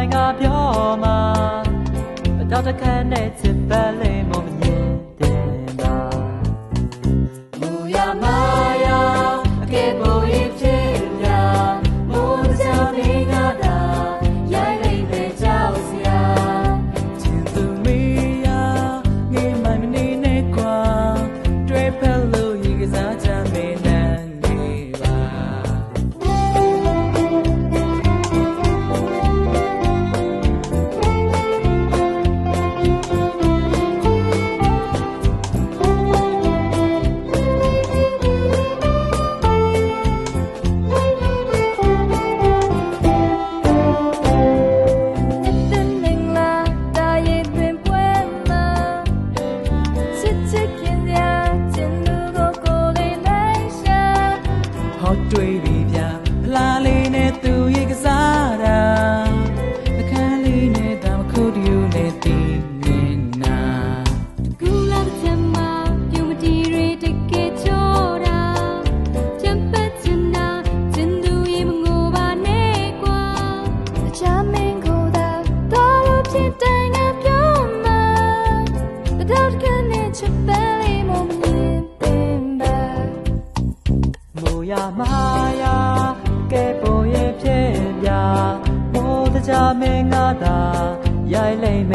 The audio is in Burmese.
တိုင်းကပြောမှာတော့တခါနဲ့ချစ်ပလေးမမြင်တယ်ပါမူရမာယာအကဲပေါ်ရင်ဖြစ်ပြမိုးစံမင်းကသာရိုက်လိုက်တဲ့ကြောက်စရာချစ်သူမီယာငေးမိုင်မနေနဲ့ကွာတွေ့ဖက်လို့ရေကစားချမ်းမင်းနဲ့နေပါတွေ့ပြီဗျာဖလားလေးနဲ့သူရေကစားတာအခန်းလေးနဲ့တောင်ခုတူနဲ့တီးနေတာကူလာတဲ့ချမ်းမပြုံးတီတွေတကယ်ချောတာချမ်းပတ်ချင်တာချင်သူရေမငိုပါနဲ့ကွာအချမ်းမင်းကိုသာတော့ဖြစ်တိုင်းကပြောမှာတော့ခနဲ့ချစ်ပဲလေးမမြင်ပင်ပါမိုးရမာယာကဲပေါ်ရဲ့ဖြစ်ပြမိုးတကြမင်းငါသာရိုက်လိမ့်